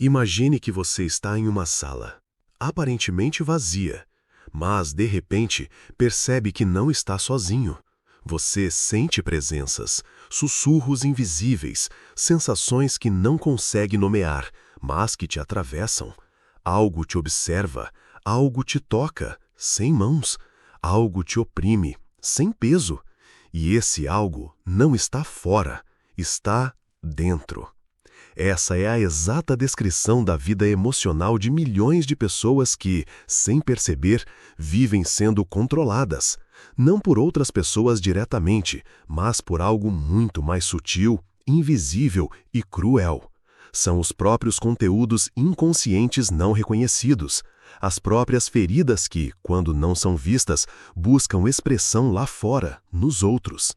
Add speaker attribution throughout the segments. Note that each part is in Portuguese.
Speaker 1: Imagine que você está em uma sala, aparentemente vazia, mas, de repente, percebe que não está sozinho. Você sente presenças, sussurros invisíveis, sensações que não consegue nomear, mas que te atravessam. Algo te observa, algo te toca, sem mãos, algo te oprime, sem peso. E esse algo não está fora, está dentro. Essa é a exata descrição da vida emocional de milhões de pessoas que, sem perceber, vivem sendo controladas, não por outras pessoas diretamente, mas por algo muito mais sutil, invisível e cruel. São os próprios conteúdos inconscientes não reconhecidos, as próprias feridas que, quando não são vistas, buscam expressão lá fora, nos outros.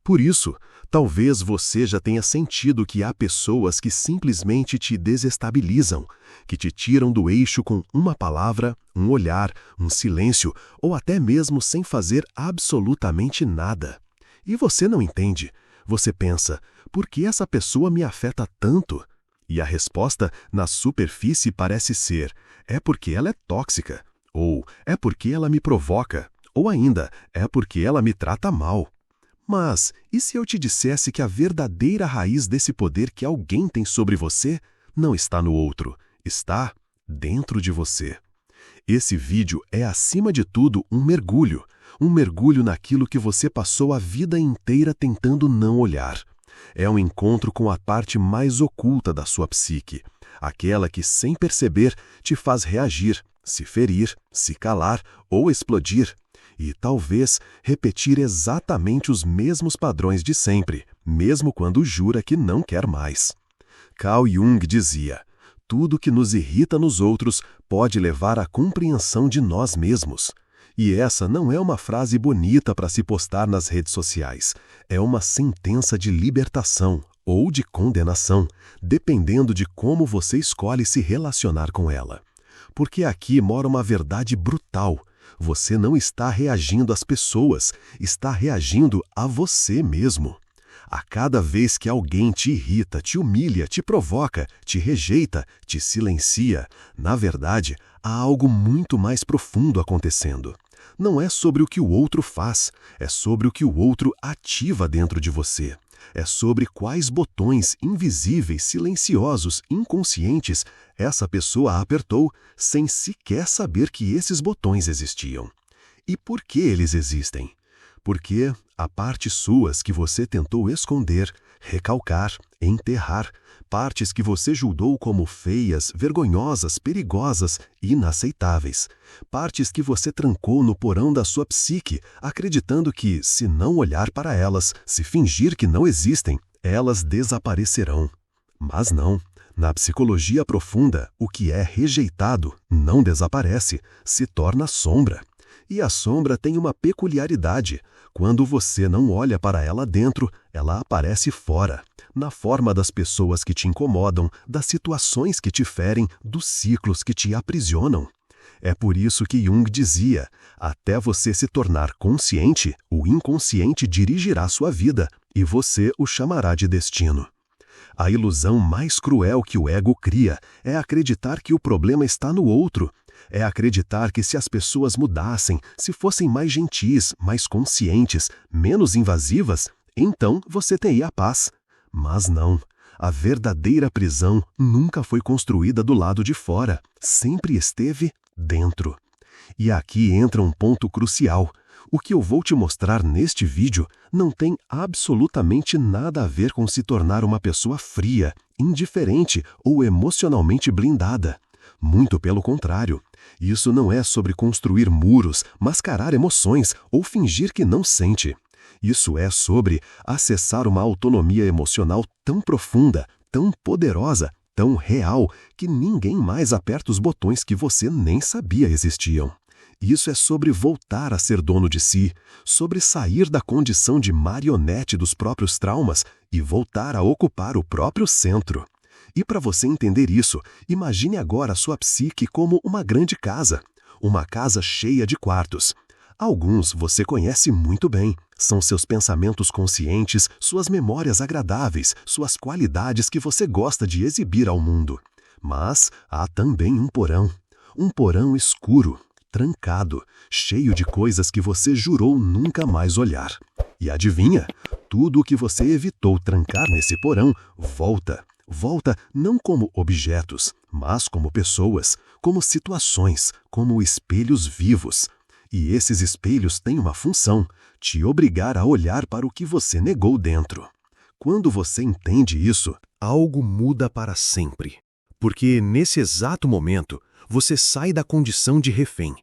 Speaker 1: Por isso, talvez você já tenha sentido que há pessoas que simplesmente te desestabilizam, que te tiram do eixo com uma palavra, um olhar, um silêncio ou até mesmo sem fazer absolutamente nada. E você não entende. Você pensa, por que essa pessoa me afeta tanto? E a resposta, na superfície, parece ser, é porque ela é tóxica, ou é porque ela me provoca, ou ainda, é porque ela me trata mal. Mas, e se eu te dissesse que a verdadeira raiz desse poder que alguém tem sobre você não está no outro, está dentro de você? Esse vídeo é, acima de tudo, um mergulho naquilo que você passou a vida inteira tentando não olhar. É um encontro com a parte mais oculta da sua psique, aquela que, sem perceber, te faz reagir, se ferir, se calar ou explodir. E talvez repetir exatamente os mesmos padrões de sempre, mesmo quando jura que não quer mais. Carl Jung dizia, tudo que nos irrita nos outros pode levar à compreensão de nós mesmos. E essa não é uma frase bonita para se postar nas redes sociais, é uma sentença de libertação ou de condenação, dependendo de como você escolhe se relacionar com ela. Porque aqui mora uma verdade brutal. Você não está reagindo às pessoas, está reagindo a você mesmo. A cada vez que alguém te irrita, te humilha, te provoca, te rejeita, te silencia, na verdade, há algo muito mais profundo acontecendo. Não é sobre o que o outro faz, é sobre o que o outro ativa dentro de você. É sobre quais botões invisíveis, silenciosos, inconscientes essa pessoa apertou sem sequer saber que esses botões existiam. E por que eles existem? Porque há partes suas que você tentou esconder, recalcar, enterrar, partes que você julgou como feias, vergonhosas, perigosas, inaceitáveis, partes que você trancou no porão da sua psique, acreditando que, se não olhar para elas, se fingir que não existem, elas desaparecerão. Mas não. Na psicologia profunda, o que é rejeitado não desaparece, se torna sombra. E a sombra tem uma peculiaridade. Quando você não olha para ela dentro, ela aparece fora, na forma das pessoas que te incomodam, das situações que te ferem, dos ciclos que te aprisionam. É por isso que Jung dizia, até você se tornar consciente, o inconsciente dirigirá sua vida, e você o chamará de destino. A ilusão mais cruel que o ego cria é acreditar que o problema está no outro. É acreditar que se as pessoas mudassem, se fossem mais gentis, mais conscientes, menos invasivas, então você teria a paz. Mas não. A verdadeira prisão nunca foi construída do lado de fora, sempre esteve dentro. E aqui entra um ponto crucial. O que eu vou te mostrar neste vídeo não tem absolutamente nada a ver com se tornar uma pessoa fria, indiferente ou emocionalmente blindada. Muito pelo contrário. Isso não é sobre construir muros, mascarar emoções ou fingir que não sente. Isso é sobre acessar uma autonomia emocional tão profunda, tão poderosa, tão real, que ninguém mais aperta os botões que você nem sabia existiam. Isso é sobre voltar a ser dono de si, sobre sair da condição de marionete dos próprios traumas e voltar a ocupar o próprio centro. E para você entender isso, imagine agora a sua psique como uma grande casa, uma casa cheia de quartos. Alguns você conhece muito bem, são seus pensamentos conscientes, suas memórias agradáveis, suas qualidades que você gosta de exibir ao mundo. Mas há também um porão escuro, trancado, cheio de coisas que você jurou nunca mais olhar. E adivinha? Tudo o que você evitou trancar nesse porão volta. Volta não como objetos, mas como pessoas, como situações, como espelhos vivos. E esses espelhos têm uma função: te obrigar a olhar para o que você negou dentro. Quando você entende isso, algo muda para sempre. Porque nesse exato momento, você sai da condição de refém.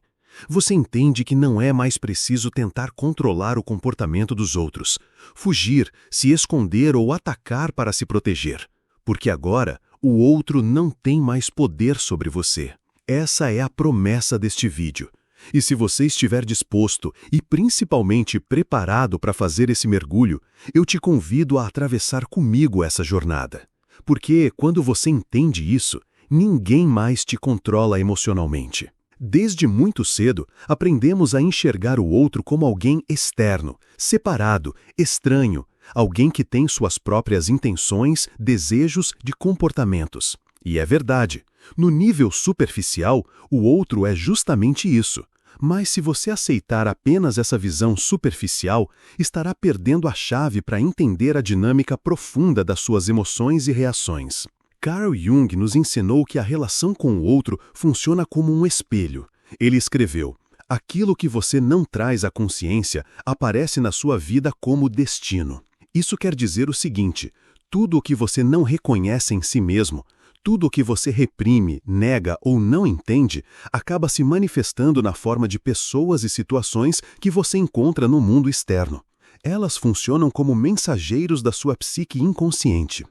Speaker 1: Você entende que não é mais preciso tentar controlar o comportamento dos outros, fugir, se esconder ou atacar para se proteger. Porque agora, o outro não tem mais poder sobre você. Essa é a promessa deste vídeo. E se você estiver disposto e principalmente preparado para fazer esse mergulho, eu te convido a atravessar comigo essa jornada. Porque quando você entende isso, ninguém mais te controla emocionalmente. Desde muito cedo, aprendemos a enxergar o outro como alguém externo, separado, estranho, alguém que tem suas próprias intenções, desejos, de comportamentos. E é verdade, no nível superficial, o outro é justamente isso. Mas se você aceitar apenas essa visão superficial, estará perdendo a chave para entender a dinâmica profunda das suas emoções e reações. Carl Jung nos ensinou que a relação com o outro funciona como um espelho. Ele escreveu: aquilo que você não traz à consciência aparece na sua vida como destino. Isso quer dizer o seguinte: tudo o que você não reconhece em si mesmo, tudo o que você reprime, nega ou não entende, acaba se manifestando na forma de pessoas e situações que você encontra no mundo externo. Elas funcionam como mensageiros da sua psique inconsciente.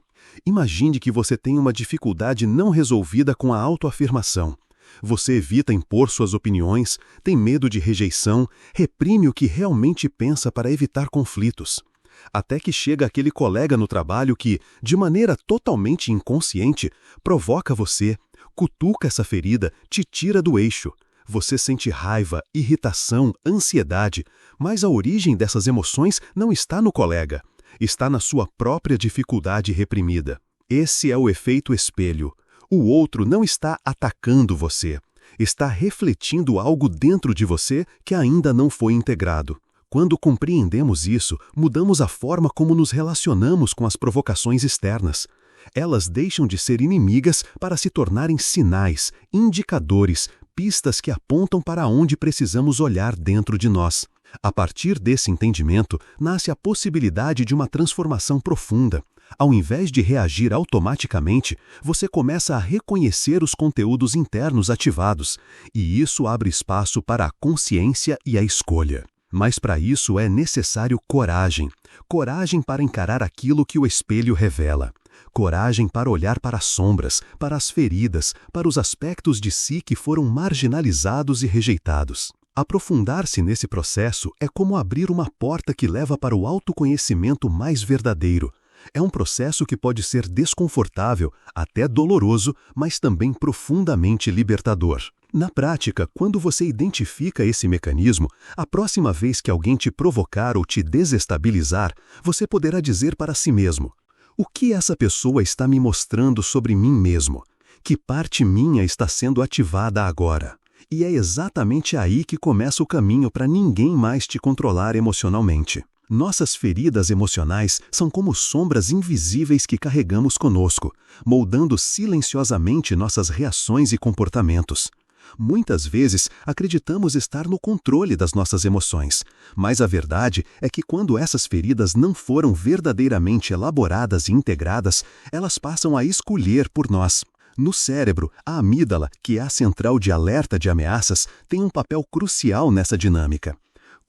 Speaker 1: Imagine que você tem uma dificuldade não resolvida com a autoafirmação. Você evita impor suas opiniões, tem medo de rejeição, reprime o que realmente pensa para evitar conflitos. Até que chega aquele colega no trabalho que, de maneira totalmente inconsciente, provoca você, cutuca essa ferida, te tira do eixo. Você sente raiva, irritação, ansiedade, mas a origem dessas emoções não está no colega. Está na sua própria dificuldade reprimida. Esse é o efeito espelho. O outro não está atacando você. Está refletindo algo dentro de você que ainda não foi integrado. Quando compreendemos isso, mudamos a forma como nos relacionamos com as provocações externas. Elas deixam de ser inimigas para se tornarem sinais, indicadores, pistas que apontam para onde precisamos olhar dentro de nós. A partir desse entendimento, nasce a possibilidade de uma transformação profunda. Ao invés de reagir automaticamente, você começa a reconhecer os conteúdos internos ativados, e isso abre espaço para a consciência e a escolha. Mas para isso é necessário coragem. Coragem para encarar aquilo que o espelho revela. Coragem para olhar para as sombras, para as feridas, para os aspectos de si que foram marginalizados e rejeitados. Aprofundar-se nesse processo é como abrir uma porta que leva para o autoconhecimento mais verdadeiro. É um processo que pode ser desconfortável, até doloroso, mas também profundamente libertador. Na prática, quando você identifica esse mecanismo, a próxima vez que alguém te provocar ou te desestabilizar, você poderá dizer para si mesmo: o que essa pessoa está me mostrando sobre mim mesmo? Que parte minha está sendo ativada agora? E é exatamente aí que começa o caminho para ninguém mais te controlar emocionalmente. Nossas feridas emocionais são como sombras invisíveis que carregamos conosco, moldando silenciosamente nossas reações e comportamentos. Muitas vezes acreditamos estar no controle das nossas emoções, mas a verdade é que quando essas feridas não foram verdadeiramente elaboradas e integradas, elas passam a escolher por nós. No cérebro, a amígdala, que é a central de alerta de ameaças, tem um papel crucial nessa dinâmica.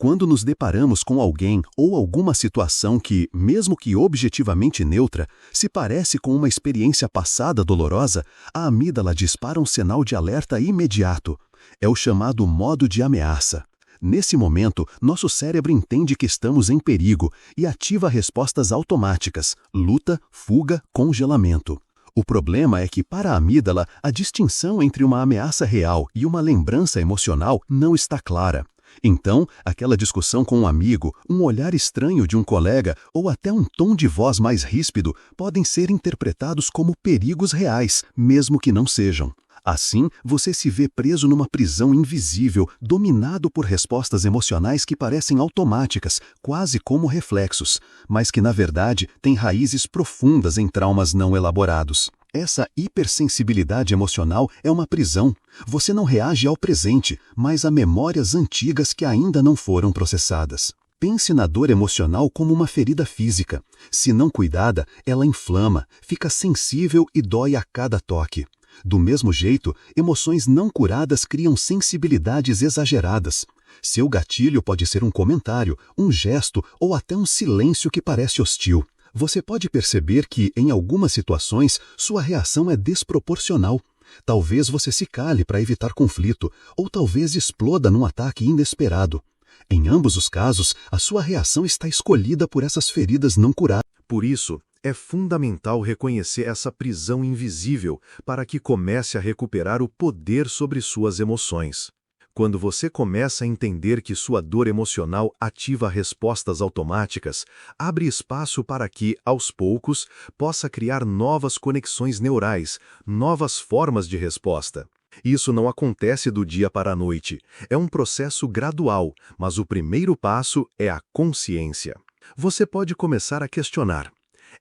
Speaker 1: Quando nos deparamos com alguém ou alguma situação que, mesmo que objetivamente neutra, se parece com uma experiência passada dolorosa, a amígdala dispara um sinal de alerta imediato. É o chamado modo de ameaça. Nesse momento, nosso cérebro entende que estamos em perigo e ativa respostas automáticas: luta, fuga, congelamento. O problema é que, para a amígdala, a distinção entre uma ameaça real e uma lembrança emocional não está clara.
Speaker 2: Então, aquela discussão com um amigo, um olhar estranho de um colega ou até um tom de voz mais ríspido podem ser interpretados como perigos reais, mesmo que não sejam. Assim, você se vê preso numa prisão invisível, dominado por respostas emocionais que parecem automáticas, quase como reflexos, mas que na verdade têm raízes profundas em traumas não elaborados. Essa hipersensibilidade emocional é uma prisão. Você não reage ao presente, mas a memórias antigas que ainda não foram processadas. Pense na dor emocional como uma ferida física. Se não cuidada, ela inflama, fica sensível e dói a cada toque. Do mesmo jeito, emoções não curadas criam sensibilidades exageradas. Seu gatilho pode ser um comentário, um gesto ou até um silêncio que parece hostil. Você pode perceber que, em algumas situações, sua reação é desproporcional. Talvez você se cale para evitar conflito, ou talvez exploda num ataque inesperado. Em ambos os casos, a sua reação está escolhida por essas feridas não curadas.
Speaker 1: Por isso, é fundamental reconhecer essa prisão invisível para que comece a recuperar o poder sobre suas emoções. Quando você começa a entender que sua dor emocional ativa respostas automáticas, abre espaço para que, aos poucos, possa criar novas conexões neurais, novas formas de resposta. Isso não acontece do dia para a noite. É um processo gradual, mas o primeiro passo é a consciência. Você pode começar a questionar: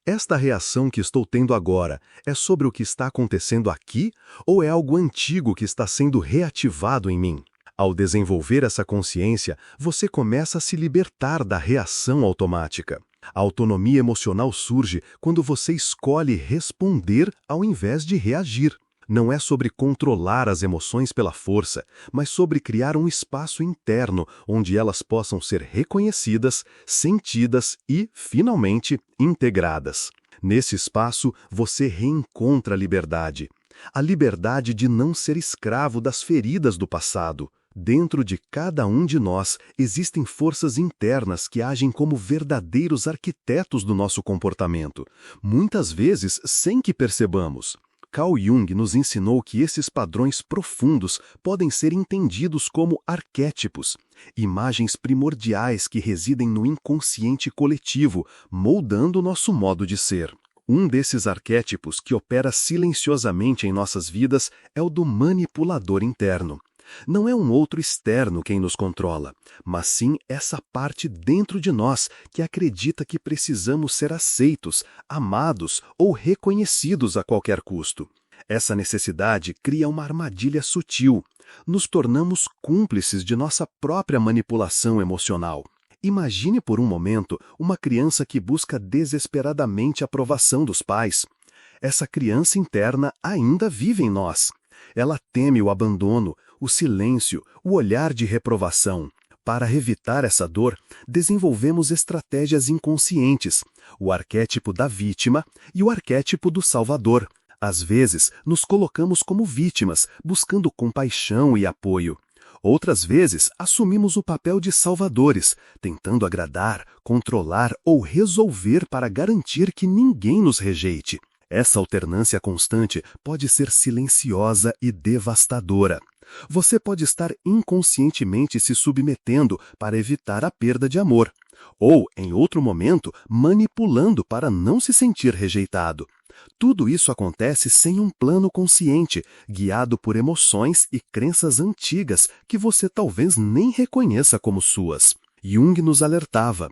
Speaker 1: esta reação que estou tendo agora é sobre o que está acontecendo aqui ou é algo antigo que está sendo reativado em mim? Ao desenvolver essa consciência, você começa a se libertar da reação automática. A autonomia emocional surge quando você escolhe responder ao invés de reagir. Não é sobre controlar as emoções pela força, mas sobre criar um espaço interno onde elas possam ser reconhecidas, sentidas e, finalmente, integradas. Nesse espaço, você reencontra a liberdade. A liberdade de não ser escravo das feridas do passado. Dentro de cada um de nós existem forças internas que agem como verdadeiros arquitetos do nosso comportamento, muitas vezes sem que percebamos. Carl Jung nos ensinou que esses padrões profundos podem ser entendidos como arquétipos, imagens primordiais que residem no inconsciente coletivo, moldando nosso modo de ser. Um desses arquétipos que opera silenciosamente em nossas vidas é o do manipulador interno. Não é um outro externo quem nos controla, mas sim essa parte dentro de nós que acredita que precisamos ser aceitos, amados ou reconhecidos a qualquer custo. Essa necessidade cria uma armadilha sutil. Nos tornamos cúmplices de nossa própria manipulação emocional. Imagine por um momento uma criança que busca desesperadamente a aprovação dos pais. Essa criança interna ainda vive em nós. Ela teme o abandono, o silêncio, o olhar de reprovação. Para evitar essa dor, desenvolvemos estratégias inconscientes, o arquétipo da vítima e o arquétipo do salvador. Às vezes, nos colocamos como vítimas, buscando compaixão e apoio. Outras vezes, assumimos o papel de salvadores, tentando agradar, controlar ou resolver para garantir que ninguém nos rejeite. Essa alternância constante pode ser silenciosa e devastadora. Você pode estar inconscientemente se submetendo para evitar a perda de amor, ou, em outro momento, manipulando para não se sentir rejeitado. Tudo isso acontece sem um plano consciente, guiado por emoções e crenças antigas que você talvez nem reconheça como suas. Jung nos alertava: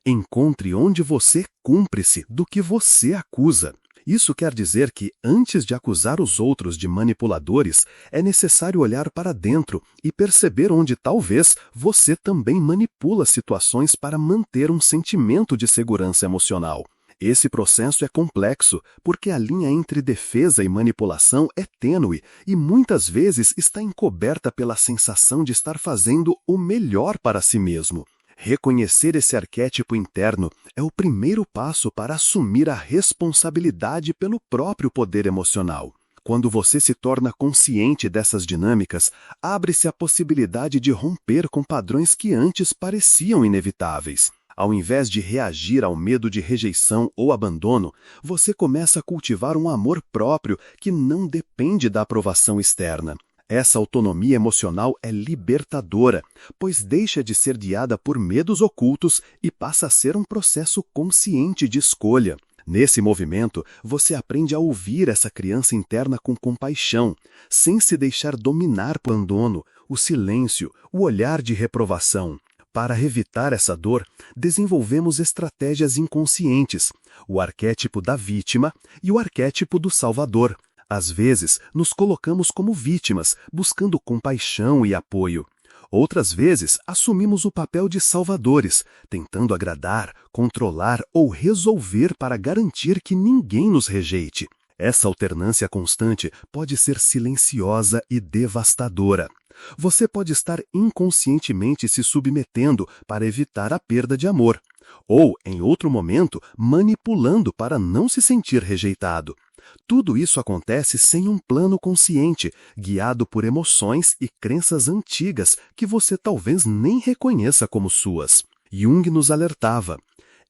Speaker 1: encontre onde você é cúmplice do que você acusa. Isso quer dizer que, antes de acusar os outros de manipuladores, é necessário olhar para dentro e perceber onde talvez você também manipula situações para manter um sentimento de segurança emocional. Esse processo é complexo, porque a linha entre defesa e manipulação é tênue e muitas vezes está encoberta pela sensação de estar fazendo o melhor para si mesmo. Reconhecer esse arquétipo interno é o primeiro passo para assumir a responsabilidade pelo próprio poder emocional. Quando você se torna consciente dessas dinâmicas, abre-se a possibilidade de romper com padrões que antes pareciam inevitáveis. Ao invés de reagir ao medo de rejeição ou abandono, você começa a cultivar um amor próprio que não depende da aprovação externa.
Speaker 2: Essa autonomia emocional é libertadora, pois deixa de ser guiada por medos ocultos e passa a ser um processo consciente de escolha. Nesse movimento, você aprende a ouvir essa criança interna com compaixão, sem se deixar dominar por abandono, o silêncio, o olhar de reprovação. Para evitar essa dor, desenvolvemos estratégias inconscientes, o arquétipo da vítima e o arquétipo do salvador. Às vezes, nos colocamos como vítimas, buscando compaixão e apoio. Outras vezes, assumimos o papel de salvadores, tentando agradar, controlar ou resolver para garantir que ninguém nos rejeite. Essa alternância constante pode ser silenciosa e devastadora. Você pode estar inconscientemente se submetendo para evitar a perda de amor, ou, em outro momento, manipulando para não se sentir rejeitado. Tudo isso acontece sem um plano consciente, guiado por emoções e crenças antigas que você talvez nem reconheça como suas. Jung nos alertava: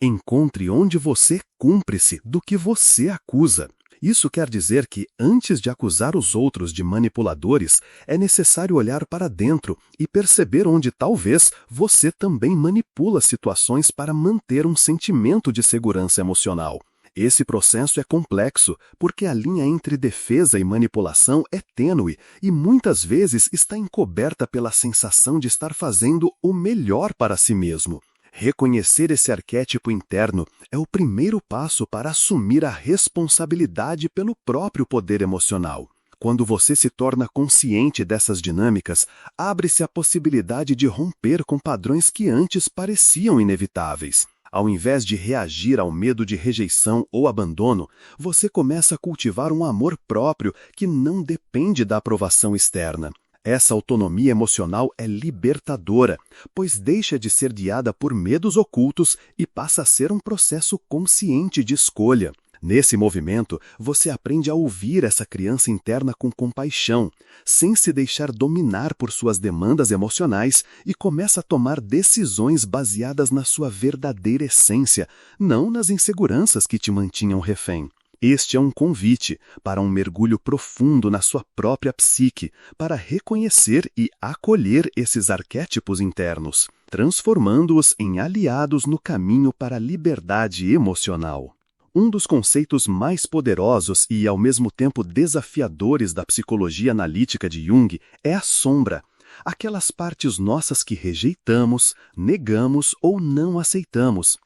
Speaker 2: encontre onde você cumpre-se do que você acusa. Isso quer dizer que, antes de acusar os outros de manipuladores, é necessário olhar para dentro e perceber onde talvez você também manipula situações para manter um sentimento de segurança emocional. Esse processo é complexo, porque a linha entre defesa e manipulação é tênue e muitas vezes está encoberta pela sensação de estar fazendo o melhor para si mesmo. Reconhecer esse arquétipo interno é o primeiro passo para assumir a responsabilidade pelo próprio poder emocional. Quando você se torna consciente dessas dinâmicas, abre-se a possibilidade de romper com padrões que antes pareciam inevitáveis. Ao invés de reagir ao medo de rejeição ou abandono, você começa a cultivar um amor próprio que não depende da aprovação externa. Essa autonomia emocional é libertadora, pois deixa de ser guiada por medos ocultos e passa a ser um processo consciente de escolha. Nesse movimento, você aprende a ouvir essa criança interna com compaixão, sem se deixar dominar por suas demandas emocionais e começa a tomar decisões baseadas na sua verdadeira essência, não nas inseguranças que te mantinham refém. Este é um convite para um mergulho profundo na sua própria psique, para reconhecer e acolher esses arquétipos internos, transformando-os em aliados no caminho para a liberdade emocional. Um dos conceitos mais poderosos e, ao mesmo tempo, desafiadores da psicologia analítica de Jung é a sombra, aquelas partes nossas que rejeitamos, negamos ou não aceitamos.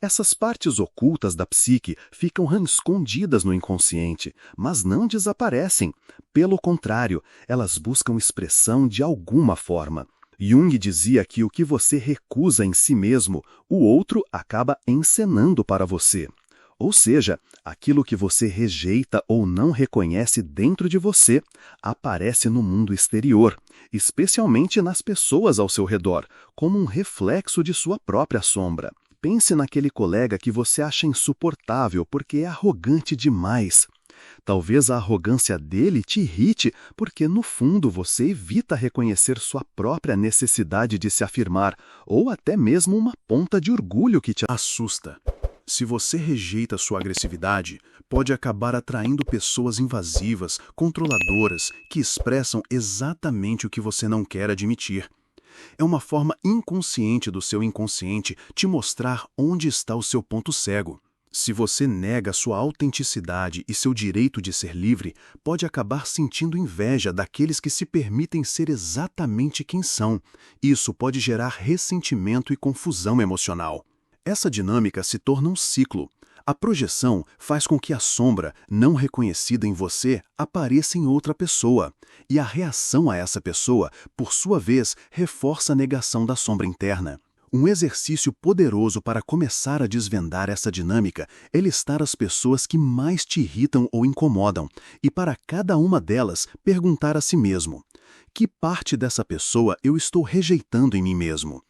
Speaker 2: Essas partes ocultas da psique ficam escondidas no inconsciente, mas não desaparecem. Pelo contrário, elas buscam expressão de alguma forma. Jung dizia que o que você recusa em si mesmo, o outro acaba encenando para você. Ou seja, aquilo que você rejeita ou não reconhece dentro de você aparece no mundo exterior, especialmente nas pessoas ao seu redor, como um reflexo de sua própria sombra. Pense naquele colega que você acha insuportável porque é arrogante demais. Talvez a arrogância dele te irrite porque, no fundo, você evita reconhecer sua própria necessidade de se afirmar, ou até mesmo uma ponta de orgulho que te assusta. Se você rejeita sua agressividade, pode acabar atraindo pessoas invasivas, controladoras, que expressam exatamente o que você não quer admitir. É uma forma inconsciente do seu inconsciente te mostrar onde está o seu ponto cego. Se você nega sua autenticidade e seu direito de ser livre, pode acabar sentindo inveja daqueles que se permitem ser exatamente quem são. Isso pode gerar ressentimento e confusão emocional. Essa dinâmica se torna um ciclo. A projeção faz com que a sombra, não reconhecida em você, apareça em outra pessoa. E a reação a essa pessoa, por sua vez, reforça a negação da sombra interna. Um exercício poderoso para começar a desvendar essa dinâmica é listar as pessoas que mais te irritam ou incomodam, e para cada uma delas perguntar a si mesmo: que parte dessa pessoa eu estou rejeitando em mim mesmo?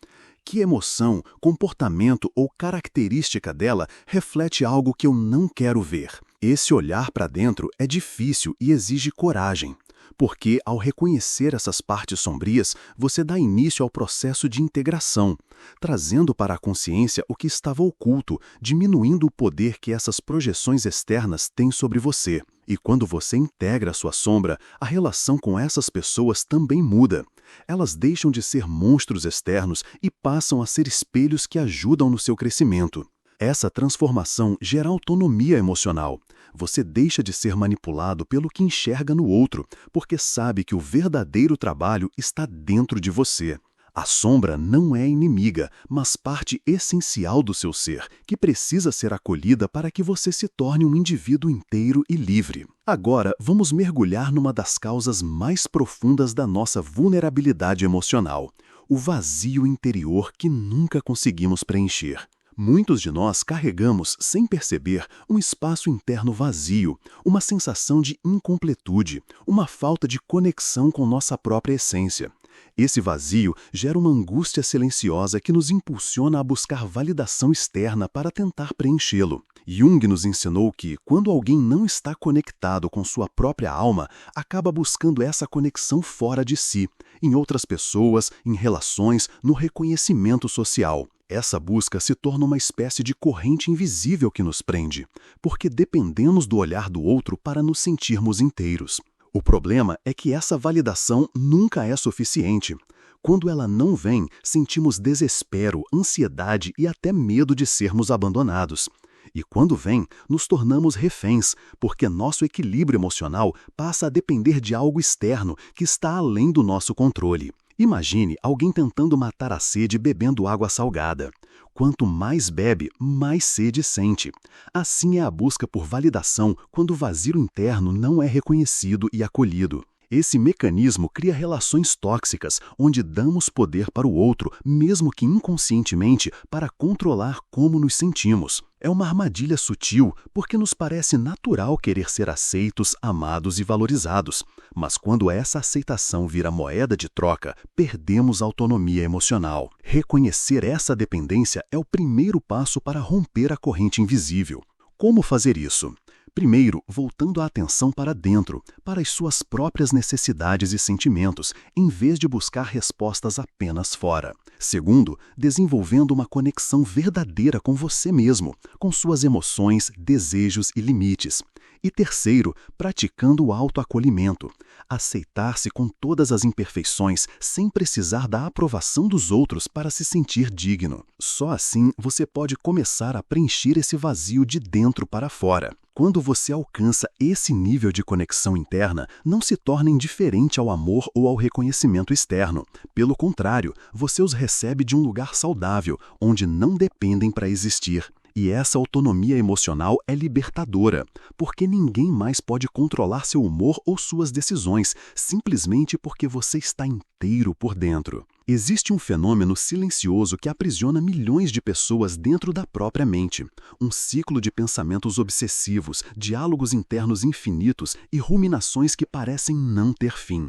Speaker 2: Que emoção, comportamento ou característica dela reflete algo que eu não quero ver? Esse olhar para dentro é difícil e exige coragem. porque, ao reconhecer essas partes sombrias, você dá início ao processo de integração, trazendo para a consciência o que estava oculto, diminuindo o poder que essas projeções externas têm sobre você. E quando você integra a sua sombra, a relação com essas pessoas também muda. Elas deixam de ser monstros externos e passam a ser espelhos que ajudam no seu crescimento. Essa transformação gera autonomia emocional. Você deixa de ser manipulado pelo que enxerga no outro, porque sabe que o verdadeiro trabalho está dentro de você. A sombra não é inimiga, mas parte essencial do seu ser, que precisa ser acolhida para que você se torne um indivíduo inteiro e livre. Agora, vamos mergulhar numa das causas mais profundas da nossa vulnerabilidade emocional: o vazio interior que nunca conseguimos preencher. Muitos de nós carregamos, sem perceber, um espaço interno vazio, uma sensação de incompletude, uma falta de conexão com nossa própria essência. Esse vazio gera uma angústia silenciosa que nos impulsiona a buscar validação externa para tentar preenchê-lo. Jung nos ensinou que, quando alguém não está conectado com sua própria alma, acaba buscando essa conexão fora de si, em outras pessoas, em relações, no reconhecimento social. Essa busca se torna uma espécie de corrente invisível que nos prende, porque dependemos do olhar do outro para nos sentirmos inteiros. O problema é que essa validação nunca é suficiente. Quando ela não vem, sentimos desespero, ansiedade e até medo de sermos abandonados. E quando vem, nos tornamos reféns, porque nosso equilíbrio emocional passa a depender de algo externo que está além do nosso controle. Imagine alguém tentando matar a sede bebendo água salgada. Quanto mais bebe, mais sede sente. Assim é a busca por validação quando o vazio interno não é reconhecido e acolhido. Esse mecanismo cria relações tóxicas, onde damos poder para o outro, mesmo que inconscientemente, para controlar como nos sentimos. É uma armadilha sutil, porque nos parece natural querer ser aceitos, amados e valorizados. Mas quando essa aceitação vira moeda de troca, perdemos a autonomia emocional. Reconhecer essa dependência é o primeiro passo para romper a corrente invisível. Como fazer isso? Primeiro, voltando a atenção para dentro, para as suas próprias necessidades e sentimentos, em vez de buscar respostas apenas fora. Segundo, desenvolvendo uma conexão verdadeira com você mesmo, com suas emoções, desejos e limites. E terceiro, praticando o autoacolhimento, aceitar-se com todas as imperfeições sem precisar da aprovação dos outros para se sentir digno. Só assim você pode começar a preencher esse vazio de dentro para fora. Quando você alcança esse nível de conexão interna, não se torna indiferente ao amor ou ao reconhecimento externo. Pelo contrário, você os recebe de um lugar saudável, onde não dependem para existir. E essa autonomia emocional é libertadora, porque ninguém mais pode controlar seu humor ou suas decisões, simplesmente porque você está inteiro por dentro. Existe um fenômeno silencioso que aprisiona milhões de pessoas dentro da própria mente. Um ciclo de pensamentos obsessivos, diálogos internos infinitos e ruminações que parecem não ter fim.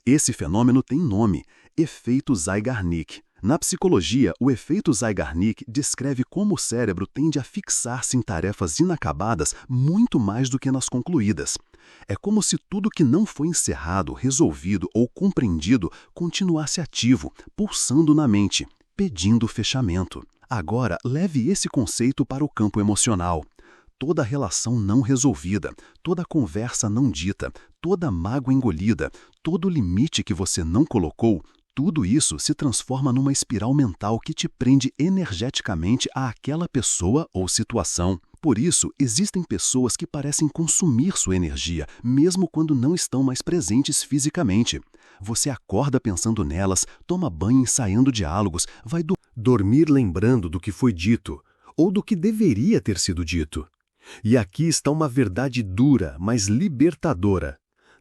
Speaker 2: Esse fenômeno tem nome: efeito Zeigarnik. Na psicologia, o efeito Zeigarnik descreve como o cérebro tende a fixar-se em tarefas inacabadas muito mais do que nas concluídas. É como se tudo que não foi encerrado, resolvido ou compreendido continuasse ativo, pulsando na mente, pedindo fechamento. Agora, leve esse conceito para o campo emocional. Toda relação não resolvida, toda conversa não dita, toda mágoa engolida, todo limite que você não colocou, tudo isso se transforma numa espiral mental que te prende energeticamente àquela pessoa ou situação. Por isso, existem pessoas que parecem consumir sua energia, mesmo quando não estão mais presentes fisicamente. Você acorda pensando nelas, toma banho ensaiando diálogos, vai dormir lembrando do que foi dito, ou do que deveria ter sido dito. E aqui está uma verdade dura, mas libertadora.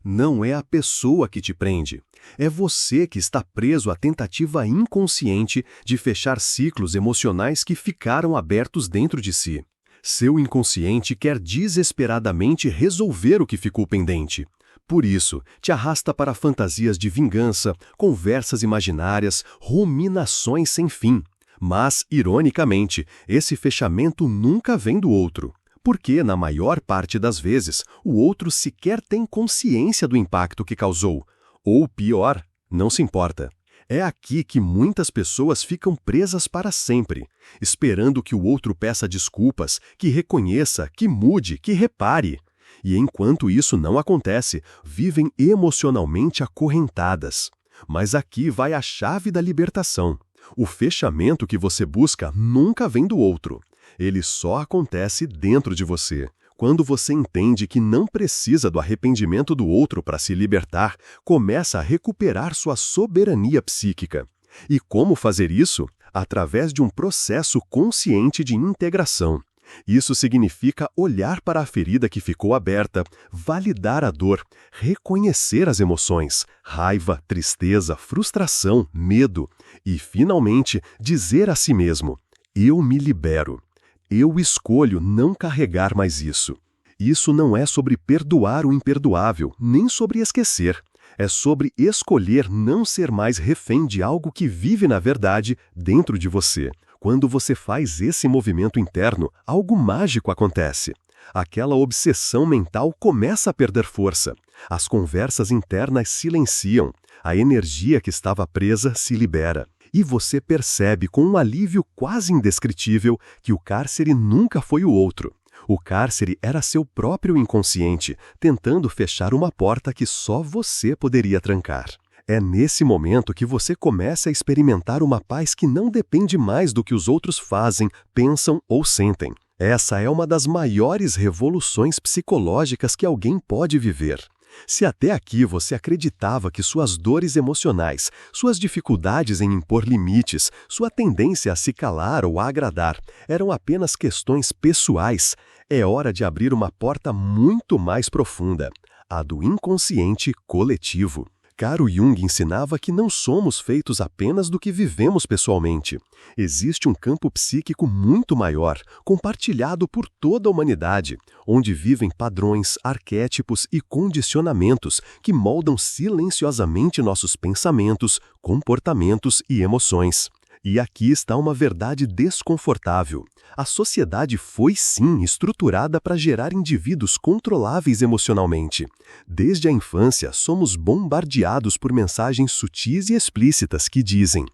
Speaker 2: Não é a pessoa que te prende. É você que está preso à tentativa inconsciente de fechar ciclos emocionais que ficaram abertos dentro de si. Seu inconsciente quer desesperadamente resolver o que ficou pendente. Por isso, te arrasta para fantasias de vingança, conversas imaginárias, ruminações sem fim. Mas, ironicamente, esse fechamento nunca vem do outro. Porque, na maior parte das vezes, o outro sequer tem consciência do impacto que causou. Ou, pior, não se importa. É aqui que muitas pessoas ficam presas para sempre, esperando que o outro peça desculpas, que reconheça, que mude, que repare. E enquanto isso não acontece, vivem emocionalmente acorrentadas. Mas aqui vai a chave da libertação. O fechamento que você busca nunca vem do outro. Ele só acontece dentro de você. Quando você entende que não precisa do arrependimento do outro para se libertar, começa a recuperar sua soberania psíquica. E como fazer isso? Através de um processo consciente de integração. Isso significa olhar para a ferida que ficou aberta, validar a dor, reconhecer as emoções, raiva, tristeza, frustração, medo, e, finalmente, dizer a si mesmo: eu me libero. Eu escolho não carregar mais isso. Isso não é sobre perdoar o imperdoável, nem sobre esquecer. É sobre escolher não ser mais refém de algo que vive na verdade dentro de você. Quando você faz esse movimento interno, algo mágico acontece. Aquela obsessão mental começa a perder força. As conversas internas silenciam. A energia que estava presa se libera. E você percebe com um alívio quase indescritível que o cárcere nunca foi o outro. O cárcere era seu próprio inconsciente, tentando fechar uma porta que só você poderia trancar. É nesse momento que você começa a experimentar uma paz que não depende mais do que os outros fazem, pensam ou sentem. Essa é uma das maiores revoluções psicológicas que alguém pode viver. Se até aqui você acreditava que suas dores emocionais, suas dificuldades em impor limites, sua tendência a se calar ou a agradar eram apenas questões pessoais, é hora de abrir uma porta muito mais profunda, a do inconsciente coletivo. Carl Jung ensinava que não somos feitos apenas do que vivemos pessoalmente. Existe um campo psíquico muito maior, compartilhado por toda a humanidade, onde vivem padrões, arquétipos e condicionamentos que moldam silenciosamente nossos pensamentos, comportamentos e emoções. E aqui está uma verdade desconfortável. A sociedade foi sim estruturada para gerar indivíduos controláveis emocionalmente. Desde a infância, somos bombardeados por mensagens sutis e explícitas que dizem: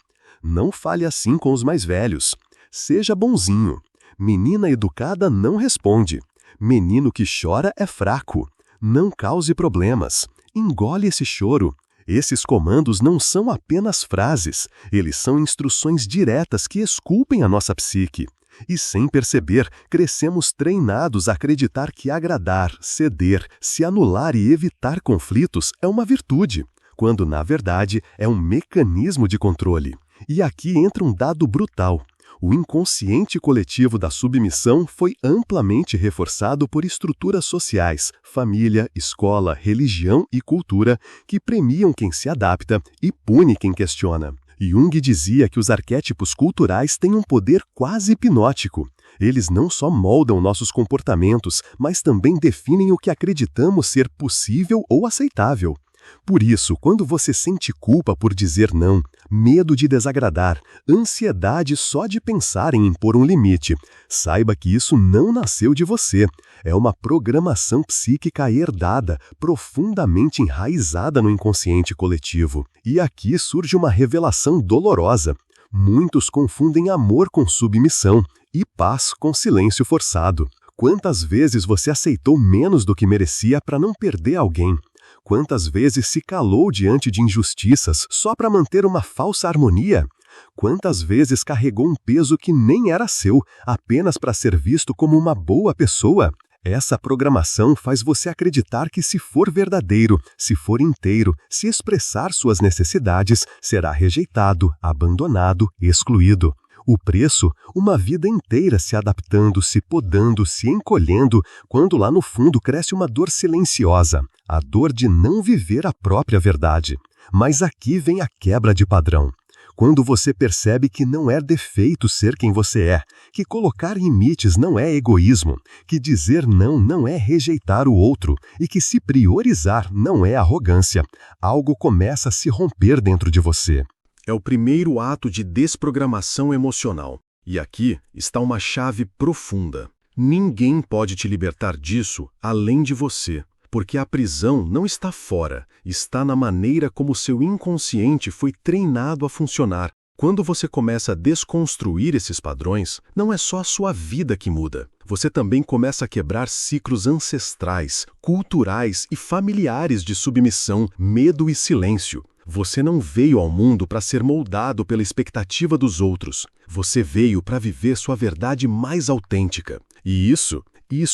Speaker 2: não fale assim com os mais velhos. Seja bonzinho. Menina educada não responde. Menino que chora é fraco. Não cause problemas. Engole esse choro. Esses comandos não são apenas frases, eles são instruções diretas que esculpem a nossa psique. E sem perceber, crescemos treinados a acreditar que agradar, ceder, se anular e evitar conflitos é uma virtude, quando na verdade é um mecanismo de controle. E aqui entra um dado brutal. O inconsciente coletivo da submissão foi amplamente reforçado por estruturas sociais, família, escola, religião e cultura que premiam quem se adapta e pune quem questiona. Jung dizia que os arquétipos culturais têm um poder quase hipnótico. Eles não só moldam nossos comportamentos, mas também definem o que acreditamos ser possível ou aceitável. Por isso, quando você sente culpa por dizer não, medo de desagradar, ansiedade só de pensar em impor um limite, saiba que isso não nasceu de você. É uma programação psíquica herdada, profundamente enraizada no inconsciente coletivo. E aqui surge uma revelação dolorosa. Muitos confundem amor com submissão e paz com silêncio forçado. Quantas vezes você aceitou menos do que merecia para não perder alguém? Quantas vezes se calou diante de injustiças só para manter uma falsa harmonia? Quantas vezes carregou um peso que nem era seu, apenas para ser visto como uma boa pessoa? Essa programação faz você acreditar que se for verdadeiro, se for inteiro, se expressar suas necessidades, será rejeitado, abandonado, excluído. O preço, uma vida inteira se adaptando, se podando, se encolhendo, quando lá no fundo cresce uma dor silenciosa, a dor de não viver a própria verdade. Mas aqui vem a quebra de padrão. Quando você percebe que não é defeito ser quem você é, que colocar limites não é egoísmo, que dizer não não é rejeitar o outro e que se priorizar não é arrogância, algo começa a se romper dentro de você.
Speaker 1: É o primeiro ato de desprogramação emocional. E aqui está uma chave profunda. Ninguém pode te libertar disso além de você, porque a prisão não está fora, está na maneira como seu inconsciente foi treinado a funcionar. Quando você começa a desconstruir esses padrões, não é só a sua vida que muda. Você também começa a quebrar ciclos ancestrais, culturais e familiares de submissão, medo e silêncio. Você não veio ao mundo para ser moldado pela expectativa dos outros. Você veio para viver sua verdade mais autêntica. E isso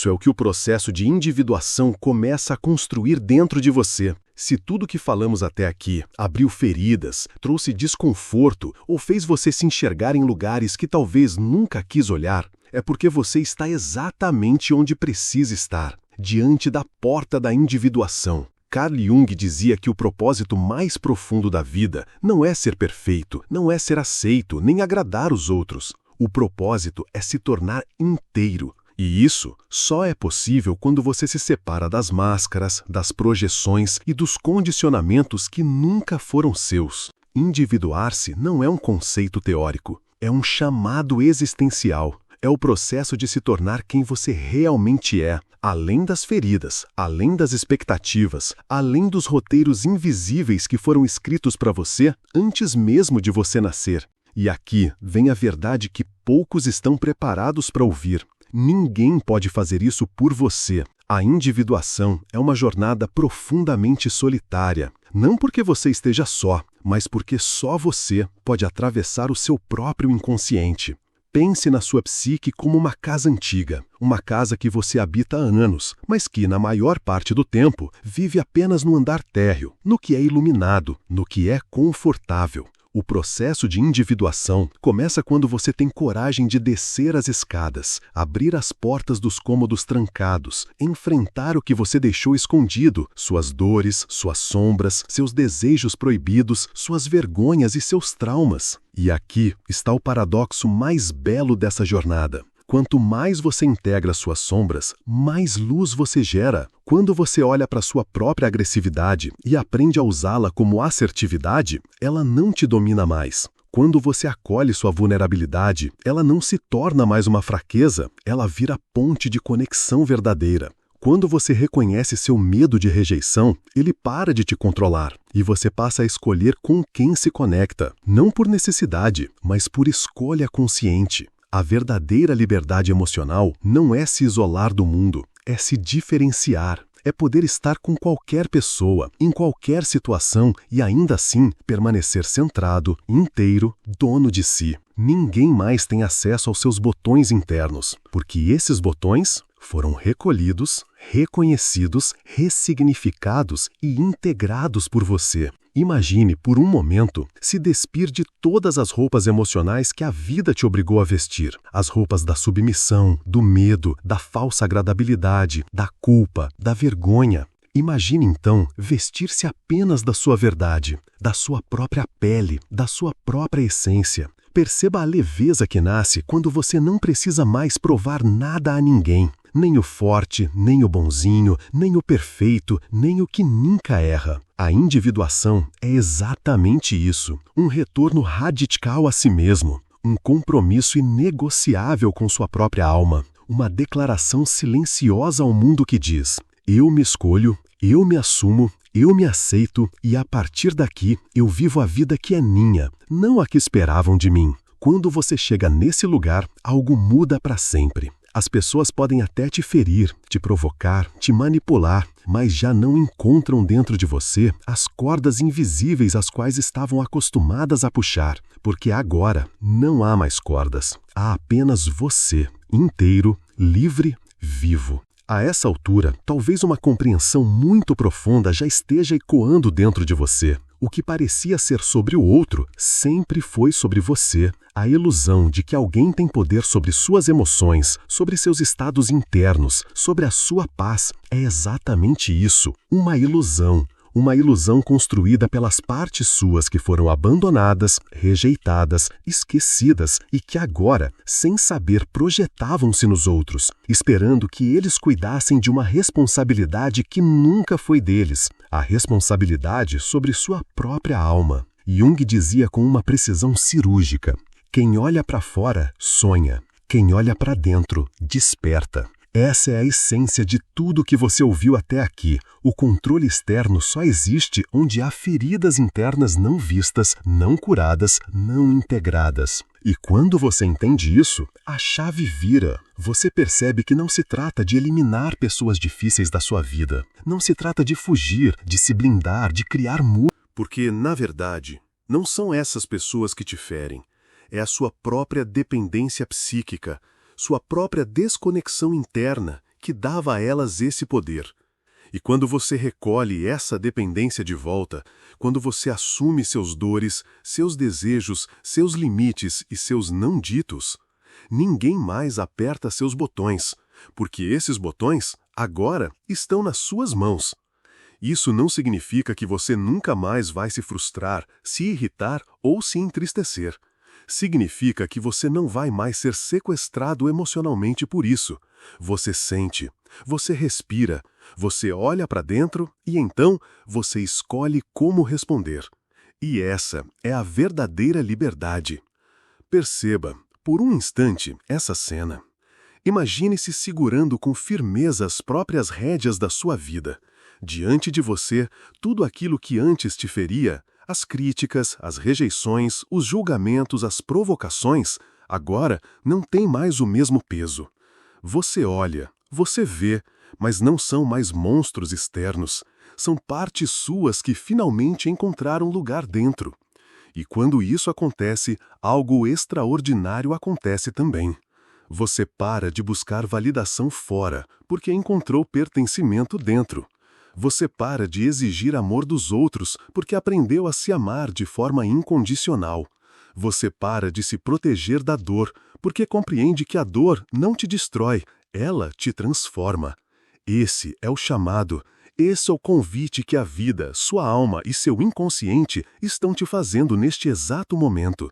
Speaker 1: é o que o processo de individuação começa a construir dentro de você. Se tudo que falamos até aqui abriu feridas, trouxe desconforto ou fez você se enxergar em lugares que talvez nunca quis olhar, é porque você está exatamente onde precisa estar, diante da porta da individuação. Carl Jung dizia que o propósito mais profundo da vida não é ser perfeito, não é ser aceito, nem agradar os outros. O propósito é se tornar inteiro. E isso só é possível quando você se separa das máscaras, das projeções e dos condicionamentos que nunca foram seus. Individuar-se não é um conceito teórico, é um chamado existencial. É o processo de se tornar quem você realmente é, além das feridas, além das expectativas, além dos roteiros invisíveis que foram escritos para você antes mesmo de você nascer. E aqui vem a verdade que poucos estão preparados para ouvir. Ninguém pode fazer isso por você. A individuação é uma jornada profundamente solitária. Não porque você esteja só, mas porque só você pode atravessar o seu próprio inconsciente. Pense na sua psique como uma casa antiga, uma casa que você habita há anos, mas que, na maior parte do tempo, vive apenas no andar térreo, no que é iluminado, no que é confortável. O processo de individuação começa quando você tem coragem de descer as escadas, abrir as portas dos cômodos trancados, enfrentar o que você deixou escondido, suas dores, suas sombras, seus desejos proibidos, suas vergonhas e seus traumas. E aqui está o paradoxo mais belo dessa jornada. Quanto mais você integra suas sombras, mais luz você gera. Quando você olha para sua própria agressividade e aprende a usá-la como assertividade, ela não te domina mais. Quando você acolhe sua vulnerabilidade, ela não se torna mais uma fraqueza, ela vira ponte de conexão verdadeira. Quando você reconhece seu medo de rejeição, ele para de te controlar e você passa a escolher com quem se conecta, não por necessidade, mas por escolha consciente. A verdadeira liberdade emocional não é se isolar do mundo, é se diferenciar. É poder estar com qualquer pessoa, em qualquer situação e ainda assim permanecer centrado, inteiro, dono de si. Ninguém mais tem acesso aos seus botões internos, porque esses botões foram recolhidos, reconhecidos, ressignificados e integrados por você. Imagine, por um momento, se despir de todas as roupas emocionais que a vida te obrigou a vestir. As roupas da submissão, do medo, da falsa agradabilidade, da culpa, da vergonha. Imagine, então, vestir-se apenas da sua verdade, da sua própria pele, da sua própria essência. Perceba a leveza que nasce quando você não precisa mais provar nada a ninguém. Nem o forte, nem o bonzinho, nem o perfeito, nem o que nunca erra. A individuação é exatamente isso, um retorno radical a si mesmo, um compromisso inegociável com sua própria alma, uma declaração silenciosa ao mundo que diz: eu me escolho, eu me assumo, eu me aceito e a partir daqui eu vivo a vida que é minha, não a que esperavam de mim. Quando você chega nesse lugar, algo muda para sempre. As pessoas podem até te ferir, te provocar, te manipular, mas já não encontram dentro de você as cordas invisíveis às quais estavam acostumadas a puxar, porque agora não há mais cordas, há apenas você, inteiro, livre, vivo. A essa altura, talvez uma compreensão muito profunda já esteja ecoando dentro de você. O que parecia ser sobre o outro sempre foi sobre você. A ilusão de que alguém tem poder sobre suas emoções, sobre seus estados internos, sobre a sua paz, é exatamente isso, uma ilusão. Uma ilusão construída pelas partes suas que foram abandonadas, rejeitadas, esquecidas e que agora, sem saber, projetavam-se nos outros, esperando que eles cuidassem de uma responsabilidade que nunca foi deles, a responsabilidade sobre sua própria alma. Jung dizia com uma precisão cirúrgica: quem olha para fora, sonha.
Speaker 2: Quem olha para dentro, desperta. Essa é a essência de tudo que você ouviu até aqui. O controle externo só existe onde há feridas internas não vistas, não curadas, não integradas. E quando você entende isso, a chave vira. Você percebe que não se trata de eliminar pessoas difíceis da sua vida. Não se trata de fugir, de se blindar, de criar muros.
Speaker 1: Porque, na verdade, não são essas pessoas que te ferem. É a sua própria dependência psíquica, sua própria desconexão interna que dava a elas esse poder. E quando você recolhe essa dependência de volta, quando você assume seus dores, seus desejos, seus limites e seus não ditos, ninguém mais aperta seus botões, porque esses botões, agora, estão nas suas mãos. Isso não significa que você nunca mais vai se frustrar, se irritar ou se entristecer. Significa que você não vai mais ser sequestrado emocionalmente por isso. Você sente, você respira, você olha para dentro e então você escolhe como responder. E essa é a verdadeira liberdade. Perceba, por um instante, essa cena. Imagine-se segurando com firmeza as próprias rédeas da sua vida. Diante de você, tudo aquilo que antes te feria, as críticas, as rejeições, os julgamentos, as provocações, agora não têm mais o mesmo peso. Você olha, você vê, mas não são mais monstros externos. São partes suas que finalmente encontraram lugar dentro. E quando isso acontece, algo extraordinário acontece também. Você para de buscar validação fora, porque encontrou pertencimento dentro. Você para de exigir amor dos outros porque aprendeu a se amar de forma incondicional. Você para de se proteger da dor porque compreende que a dor não te destrói, ela te transforma. Esse é o chamado, esse é o convite que a vida, sua alma e seu inconsciente estão te fazendo neste exato momento.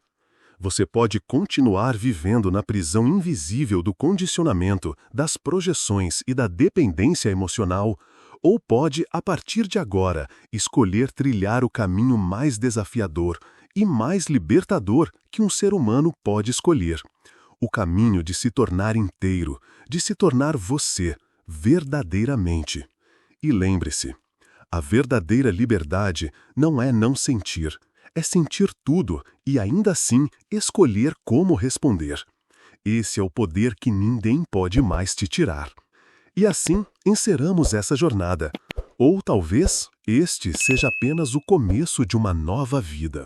Speaker 1: Você pode continuar vivendo na prisão invisível do condicionamento, das projeções e da dependência emocional, ou pode, a partir de agora, escolher trilhar o caminho mais desafiador e mais libertador que um ser humano pode escolher. O caminho de se tornar inteiro, de se tornar você, verdadeiramente. E lembre-se, a verdadeira liberdade não é não sentir, é sentir tudo e ainda assim escolher como responder. Esse é o poder que ninguém pode mais te tirar. E assim, encerramos essa jornada. Ou talvez este seja apenas o começo de uma nova vida.